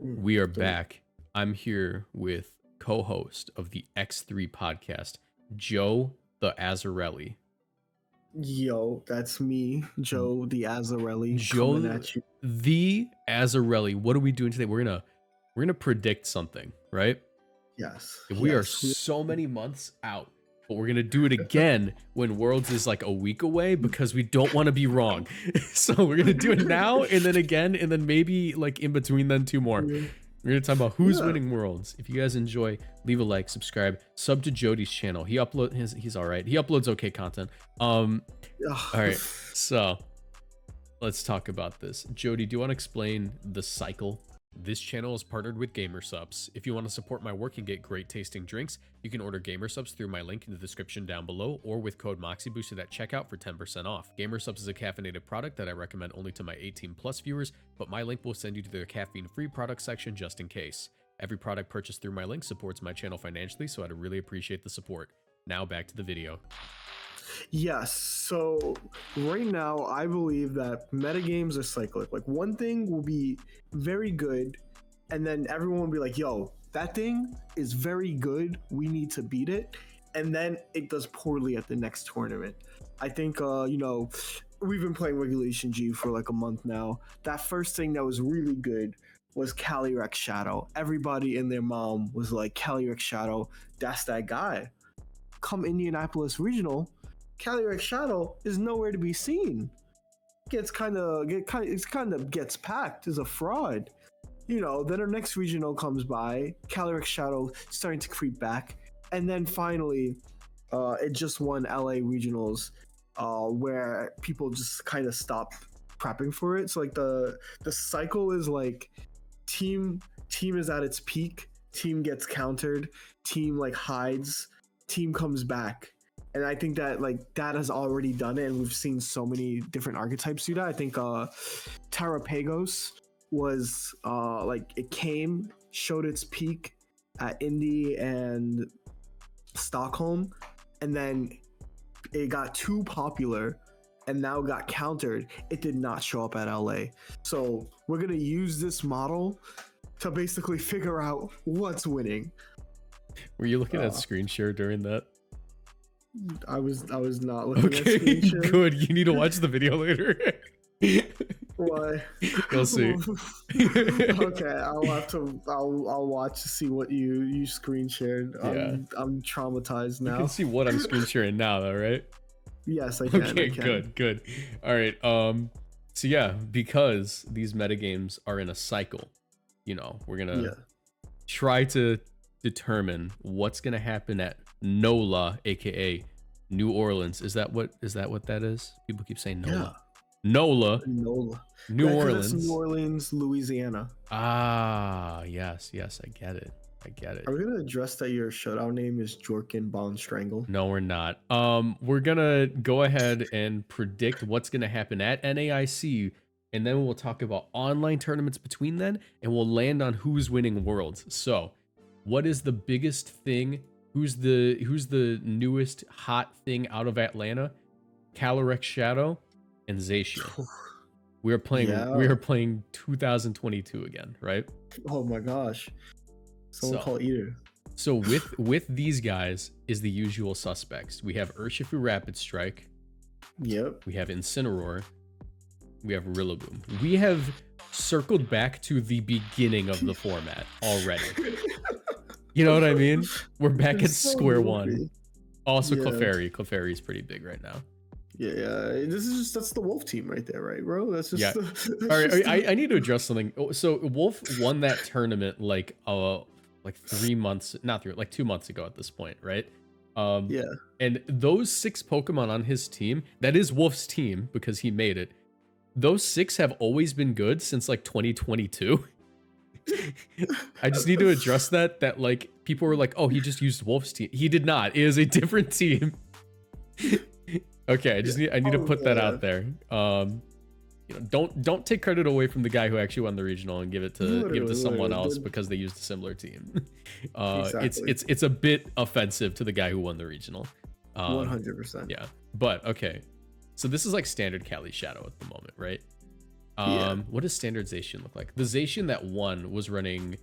We are back. I'm here with co-host of the X3 podcast, Joe the Azzarelli. Yo, that's me, Joe the Azzarelli, coming Joe at you. the Azzarelli. What are we doing today? We're gonna predict something, right? Yes. We are yes. so many months out, but we're gonna do it again when Worlds is like a week away because we don't want to be wrong. So we're gonna do it now and then again and then maybe like in between then two more. We're gonna talk about who's winning Worlds. If you guys enjoy, leave a like, subscribe, sub to Jody's channel. He's all right. He uploads okay content. All right. So let's talk about this. Jody, do you want to explain the cycle? This channel is partnered with GamerSupps. If you want to support my work and get great tasting drinks, you can order GamerSupps through my link in the description down below or with code Moxie boosted at checkout for 10% off. GamerSupps is a caffeinated product that I recommend only to my 18 plus viewers, but my link will send you to their caffeine-free product section just in case. Every product purchased through my link supports my channel financially, so I'd really appreciate the support. Now back to the video. Yes. So right now, I believe that metagames are cyclic. Like one thing will be very good, and then everyone will be like, "Yo, that thing is very good. We need to beat it." And then it does poorly at the next tournament. I think, we've been playing Regulation G for like a month now. That first thing that was really good was Calyrex Shadow. Everybody and their mom was like, Calyrex Shadow, that's that guy. Come Indianapolis Regional, Calyrex Shadow is nowhere to be seen. Gets kind of gets packed as a fraud. Then our next regional comes by, Calyrex Shadow starting to creep back, and then finally, it just won LA regionals, where people just kind of stop prepping for it. So like the cycle is like team is at its peak, team gets countered, team like hides, team comes back. And I think that like that has already done it, and we've seen so many different archetypes do that. I think Terrapagos was like it showed its peak at Indy and Stockholm, and then it got too popular and now got countered. It did not show up at LA. So we're gonna use this model to basically figure out what's winning. Were you looking at screen share during that? I was not looking at Okay, screen share. good. You need to watch the video later. Why? You'll see. Okay, I'll watch to see what you screen shared. Yeah. I'm traumatized now. You can see what I'm screen sharing now, though, right? Yes, I can. Okay, good. All right. So yeah, because these metagames are in a cycle, we're gonna try to determine what's gonna happen at NOLA, aka New Orleans. Is that what that is? People keep saying NOLA. Yeah. NOLA. New Orleans. New Orleans, Louisiana. Ah, yes, I get it. Are we gonna address that your shutout name is Jorkin Bond Strangle? No, we're not. We're gonna go ahead and predict what's gonna happen at NAIC, and then we'll talk about online tournaments between then, and we'll land on who's winning Worlds. So, what is the biggest thing? Who's the newest hot thing out of Atlanta? Calyrex Shadow and Zacian. We are playing 2022 again, right? Oh my gosh. Someone call Eater. So with these guys is the usual suspects. We have Urshifu Rapid Strike. Yep. We have Incineroar. We have Rillaboom. We have circled back to the beginning of the format already. You know what I mean? We're back at square one. Also, Clefairy. Clefairy is pretty big right now. Yeah. That's the Wolf team right there, right, bro? That's just all right. I need to address something. So Wolf won that tournament like 2 months ago at this point, right? Yeah. And those 6 Pokemon on his team, that is Wolf's team because he made it. Those 6 have always been good since like 2022. I just need to address that like people were like, oh, he just used Wolf's team. He did not. It is a different team. Okay, I need to put that out there. Don't take credit away from the guy who actually won the regional and give it to someone else because they used a similar team. Exactly. It's a bit offensive to the guy who won the regional. 100%. Yeah, but okay. So this is like standard Cali Shadow at the moment, right? Yeah. What does standardization look like? The Zacian that won was running.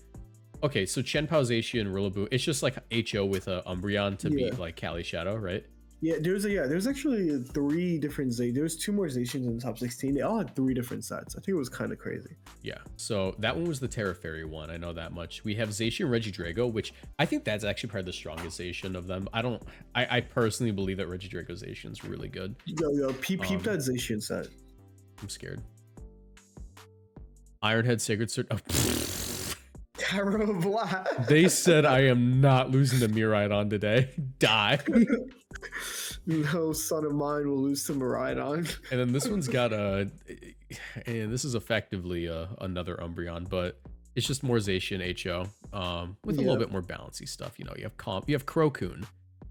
Okay, so Chen Pao Zacian, Rillaboom. It's just like HO with a Umbreon to Yeah. beat like Kali Shadow, right? There's actually 3 different There's 2 more Zacians in the top 16. They all had 3 different sets. I think it was kind of crazy. Yeah, so that one was the Terra Fairy one. I know that much. We have Zacian Regidrago, which I think that's actually probably the strongest Zacian of them. I personally believe that Regidrago Zacian's really good. Peep that Zacian set. I'm scared. Ironhead Sacred Sword. Oh, Terra Black. they said I am not losing to Miraidon today. Die. No son of mine will lose to Miraidon. And then this one's got a, and this is effectively another Umbreon, but it's just more Zacian HO, with a little bit more balancey stuff. You know, you have Crocoon.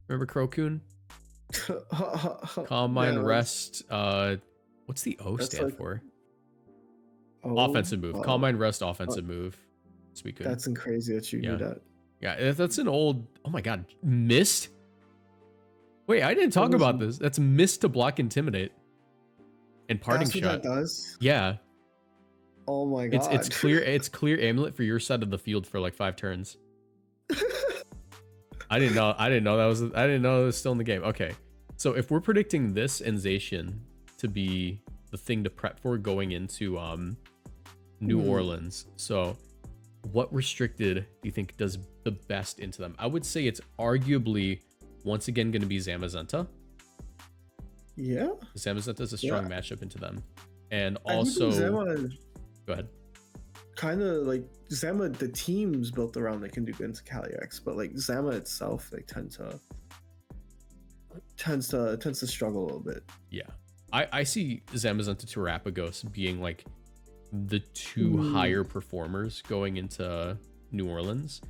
Remember Crocoon? Calm Mind, Rest. What's the O stand for? Offensive move. Calm Mind, Rest, offensive move. Suicune. That's crazy that you knew that. Yeah, that's an old. Oh my god, Mist. Wait, I didn't talk about this. That's Mist to block Intimidate. And Parting Shot. Shot. That does? Yeah. Oh my god. It's clear. It's clear amulet for your side of the field for like 5 turns. I didn't know that was. I didn't know it was still in the game. Okay, so if we're predicting this and Zacian to be the thing to prep for going into New Orleans, so what restricted do you think does the best into them? I would say it's arguably once again going to be Zamazenta. Yeah. Zamazenta is a strong matchup into them. And also, go ahead. Kind of like Zama, the teams built around that can do good into Calyrex, but like Zama itself, they tends to struggle a little bit. Yeah. I see Zamazenta to Terrapagos being like the 2 higher performers going into New Orleans.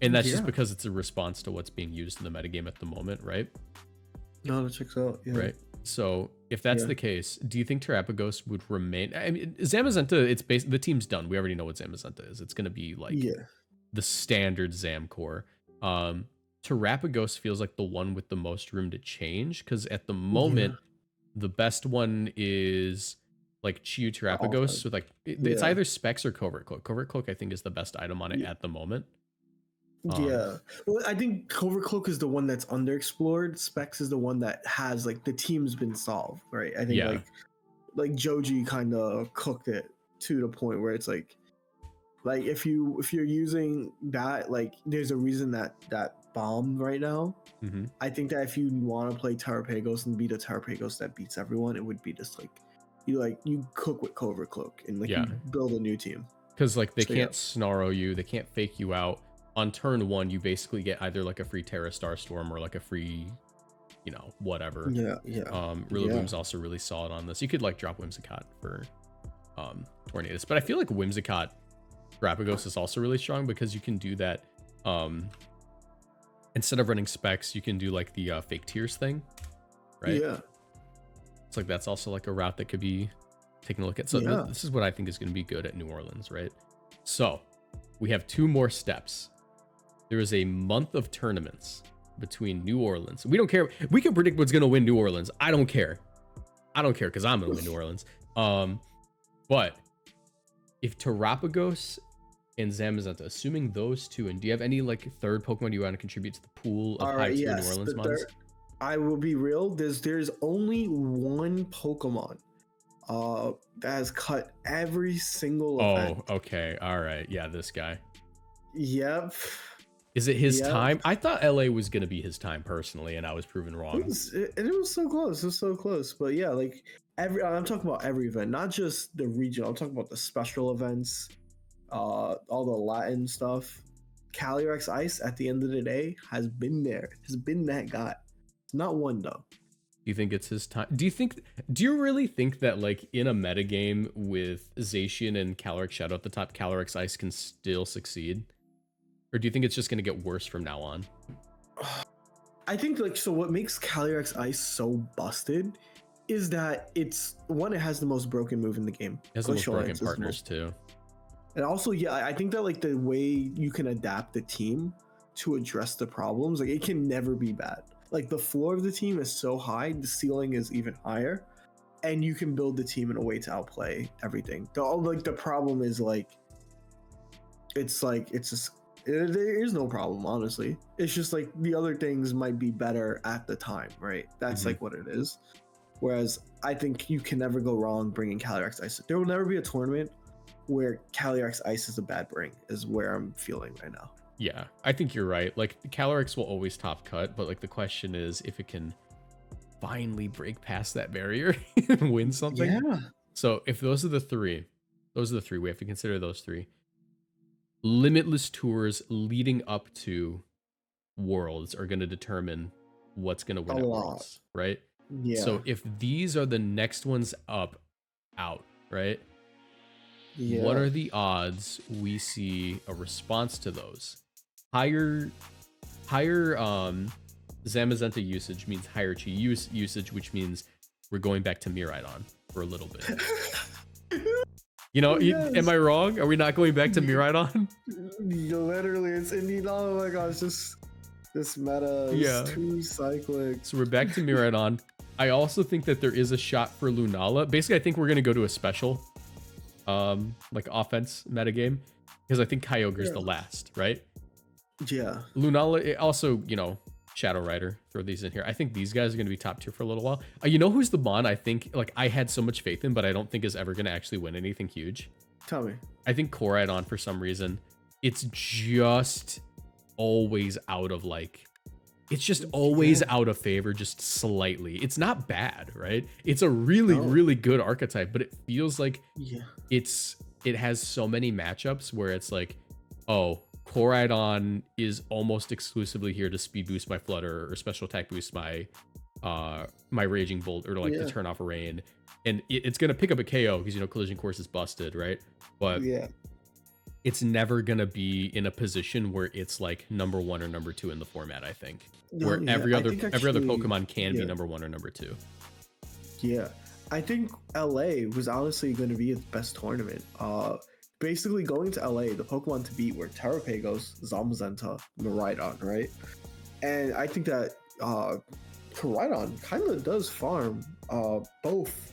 And that's just because it's a response to what's being used in the metagame at the moment, right? No, that checks out. Yeah. Right. So if that's the case, do you think Terrapagos would remain? I mean, Zamazenta, the team's done. We already know what Zamazenta is. It's going to be like the standard Zam core. Terrapagos feels like the one with the most room to change because at the moment, the best one is like Chiyu Terrapagos with like it's either Specs or Covert Cloak. Covert Cloak I think is the best item on it at the moment. Well, I think Covert Cloak is the one that's underexplored. Specs is the one that has like the team's been solved, right? I think like Joji kind of cooked it to the point where it's like if you're using that, like there's a reason that bombed right now. I think that if you want to play Terrapagos and beat a Terrapagos that beats everyone, it would be just like you cook with Covert Cloak and like you build a new team. Because like they can't snarl you, they can't fake you out. On turn 1, you basically get either like a free Terra Starstorm or like a free, whatever. Rillaboom's also really solid on this. You could like drop Whimsicott for Tornadus, but I feel like Whimsicott Terrapagos is also really strong because you can do that. Instead of running Specs, you can do like the fake tiers thing, right? Yeah. It's like that's also like a route that could be taken a look at. So this is what I think is going to be good at New Orleans, right? So we have 2 more steps. There is a month of tournaments between New Orleans. We don't care. We can predict what's going to win New Orleans. I don't care. Because I'm going to win New Orleans. But if Terrapagos and Zamazenta, assuming those 2, and do you have any like third Pokemon you want to contribute to the pool of high tier New Orleans mons? I will be real. There's only one Pokemon that has cut every single event. Oh, okay. All right. Yeah, this guy. Yep. Is it his time? I thought LA was going to be his time personally, and I was proven wrong. It was so close. It was so close. But yeah, like I'm talking about every event, not just the regional. I'm talking about the special events, all the Latin stuff. Calyrex Ice at the end of the day has been there. Has been that guy. It's not one though. Do you think it's his time? Do you really think that like in a metagame with Zacian and Calyrex Shadow at the top, Calyrex Ice can still succeed? Or do you think it's just going to get worse from now on? I think what makes Calyrex Ice so busted is that it has the most broken move in the game. It has the most broken partners too. And also, I think that like the way you can adapt the team to address the problems, like it can never be bad. Like the floor of the team is so high, the ceiling is even higher. and you can build the team in a way to outplay everything. The problem is like, it's just there is no problem, honestly. It's just like the other things might be better at the time, right? That's like what it is. Whereas I think you can never go wrong bringing Calyrex Ice. There will never be a tournament where Calyrex Ice is a bad bring, is where I'm feeling right now. Yeah, I think you're right. Like, Calyrex will always top cut, but like the question is if it can finally break past that barrier and win something. Yeah. So if those are the three, we have to consider those three. Limitless tours leading up to Worlds are going to determine what's going to win at Worlds, right? Yeah. So if these are the next ones out, right? Yeah. What are the odds we see a response to those? Higher Zamazenta usage means higher Chi usage, which means we're going back to Miraidon for a little bit. You know, am I wrong? Are we not going back to Miraidon? Literally, it's indeed. Oh my gosh, this meta is too cyclic. So we're back to Miraidon. I also think that there is a shot for Lunala. Basically, I think we're gonna go to a special, like offense metagame, because I think Kyogre's the last, right? Yeah. Lunala, also, you know, Shadow Rider, throw these in here. I think these guys are going to be top tier for a little while. You know who's the Mon I think, like, I had so much faith in, but I don't think is ever going to actually win anything huge? Tell me. I think Koraidon, for some reason, it's just always out of, like, it's just always out of favor, just slightly. It's not bad, right? It's a really, really good archetype, but it feels like it has so many matchups where it's like, oh, Koraidon is almost exclusively here to speed boost my Flutter or special attack boost my Raging Bolt, or to, like, to turn off a Rain, and it's gonna pick up a KO because, you know, Collision Course is busted, right? But it's never gonna be in a position where it's like number 1 or number 2 in the format. I think where every other Pokemon can be number 1 or number 2. Yeah, I think LA was honestly going to be its best tournament. Basically, going to LA, the Pokemon to beat were Terrapagos, Zamazenta, Miraidon, right? And I think that Koraidon kind of does farm both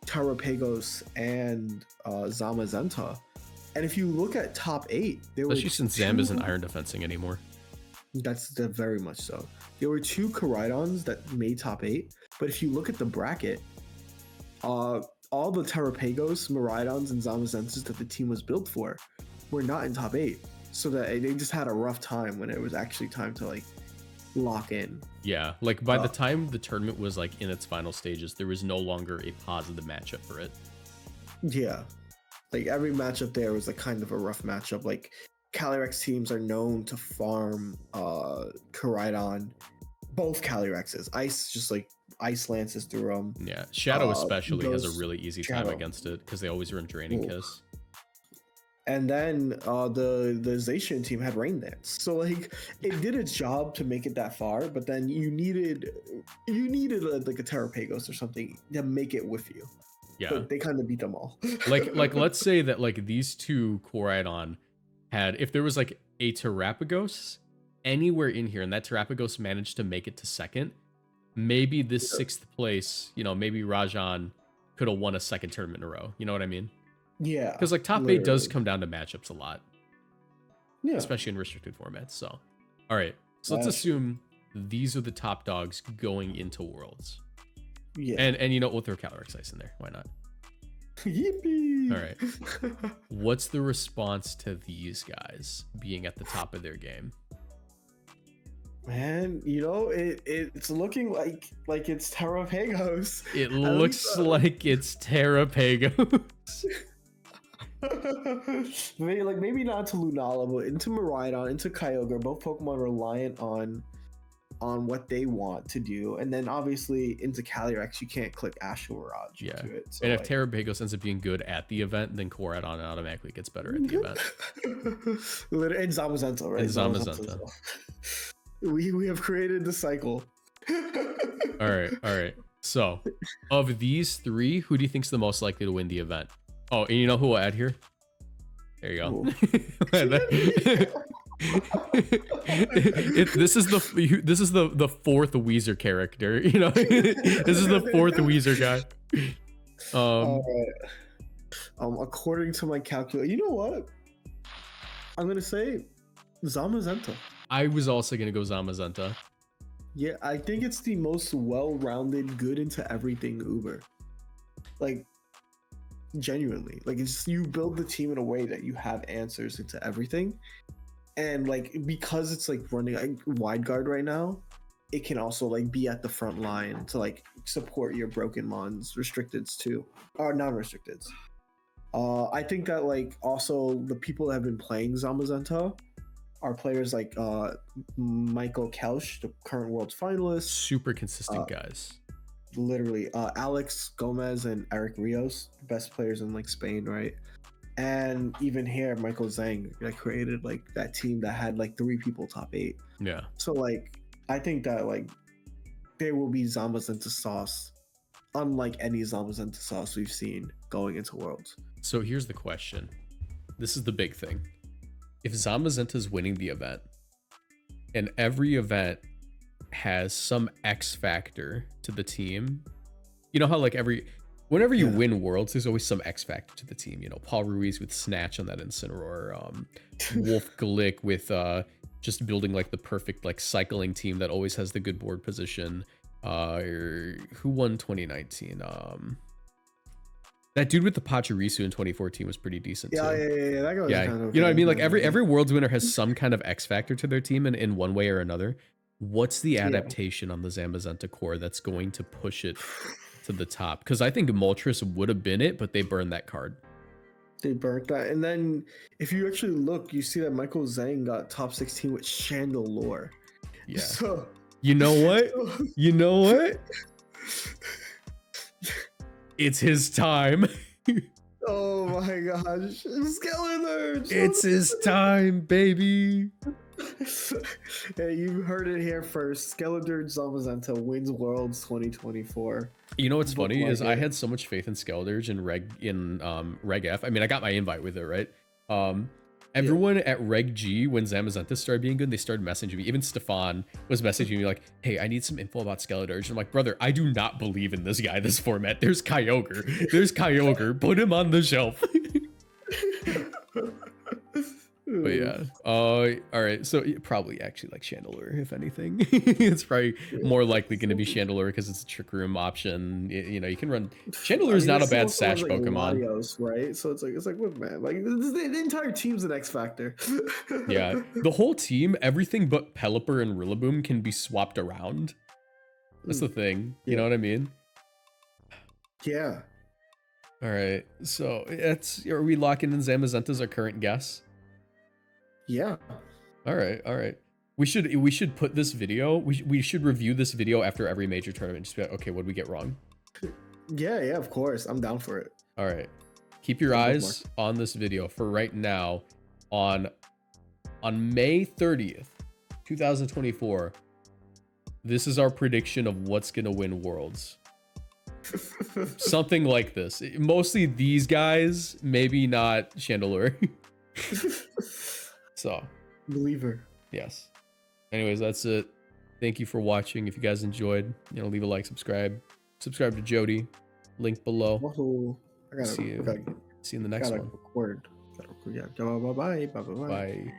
Terrapagos and Zamazenta. And if you look at top 8, especially since Zam isn't iron defensing anymore. That's very much so. There were 2 Koraidons that made top 8, but if you look at the bracket, all the Terrapagos, Miraidons, and Zamazentas that the team was built for were not in top 8. So that they just had a rough time when it was actually time to, like, lock in. Yeah, like by the time the tournament was, like, in its final stages, there was no longer a positive matchup for it. Yeah. Like, every matchup there was, like, kind of a rough matchup. Like, Calyrex teams are known to farm Koraidon, both Calyrexes. Ice, just like Ice Lances through them. Yeah, Shadow especially has a really easy time against it because they always run Draining Kiss. And then the Zacian team had Rain Dance, so like it did its job to make it that far. But then you needed like a Terrapagos or something to make it with you. Yeah, but they kind of beat them all. like let's say that, like, these 2 Koraidon had, if there was like a Terrapagos anywhere in here and that Terrapagos managed to make it to second, maybe this 6th place, you know, maybe Rajan could have won a second tournament in a row. You know what I mean? Yeah. Because, like, top 8 does come down to matchups a lot. Yeah. Especially in restricted formats. So, all right. So let's assume these are the top dogs going into Worlds. Yeah. And you know, we'll throw Calyrex Ice in there. Why not? Yippee! All right. What's the response to these guys being at the top of their game? Man, you know, it's looking like it's Terrapagos. It looks like it's Terrapagos. Maybe not to Lunala, but into Miraidon, into Kyogre, both Pokemon reliant on what they want to do, and then obviously into Calyrex, you can't click Astral Mirage into it. So, and if Terrapagos ends up being good at the event, then Koraidon automatically gets better at the event. And Zamazenta, right? And Zamazenta. We have created the cycle. All right. So, of these 3, who do you think's the most likely to win the event? Oh, and you know who we'll add here? There you go. This is the 4th Weezer character. You know, this is the 4th Weezer guy. All Um, right. According to my calculator, you know what? I'm gonna say Zamazenta. I was also gonna go Zamazenta. Yeah, I think it's the most well-rounded, good into everything Uber. Like, genuinely, like it's you build the team in a way that you have answers into everything, and like because it's like running like wide guard right now, it can also like be at the front line to like support your broken mons, restricteds too, or non-restricteds. I think that like also the people that have been playing Zamazenta are players like Michael Kelsch, the current world finalist, Super consistent guys. literally Alex Gomez and Eric Rios, best players in like Spain, right? And even here, Michael Zhang like created like that team that had like 3 people top 8. Yeah. So like I think that like there will be Zamazenta sauce, unlike any Zamazenta sauce we've seen going into Worlds. So here's the question. This is the big thing. If Zamazenta's winning the event, and every event has some X factor to the team, you know how like whenever you win Worlds, there's always some X factor to the team. You know, Paul Ruiz with Snatch on that Incineroar, Wolf Glick with just building like the perfect like cycling team that always has the good board position. Who won 2019? That dude with the Pachirisu in 2014 was pretty decent too. Yeah. That guy was Yeah, kind of, you know what I mean? Like every Worlds winner has some kind of X factor to their team in one way or another. What's the adaptation on the Zamazenta core that's going to push it to the top? Because I think Moltres would have been it, but they burned that card. They burnt that. And then if you actually look, you see that Michael Zhang got top 16 with Chandelure. Yeah. So you know what? You know what? It's his time. Oh my gosh. Skeleton! It's his time, baby. Hey, you heard it here first. Skeleton Zamazenta wins Worlds 2024. You know what's Look funny like is I it. had so much faith in Skeldurge and Reg F. I mean, I got my invite with it, right? Everyone at Reg G, when Zamazenta started being good, they started messaging me. Even Stefan was messaging me like, hey, I need some info about Skeldurge. And I'm like, brother, I do not believe in this guy, this format. There's Kyogre. There's Kyogre. Put him on the shelf. But yeah, all right. So probably actually like Chandelure, if anything. It's probably more likely going to be Chandelure because it's a Trick Room option. You know, you can run. Chandelure is not a bad Sash like Pokemon. Latios, right? So it's like, look, man, like the entire team's an X factor. Yeah, the whole team, everything but Pelipper and Rillaboom can be swapped around. That's the thing. You know what I mean? Yeah. All right. So are we locking in Zamazenta as our current guess? Yeah. All right. We should put this video. We should review this video after every major tournament. Just be like, okay, what did we get wrong? Yeah, of course. I'm down for it. All right. Keep your eyes on this video for right now. On May 30th, 2024. This is our prediction of what's gonna win Worlds. Something like this. Mostly these guys, maybe not Chandelure. So, Believer. yes. Anyways, that's it. Thank you for watching. If you guys enjoyed, leave a like, subscribe to Jody. Link below. Whoa. I gotta, See you in the next one. record. Yeah. Bye. Bye.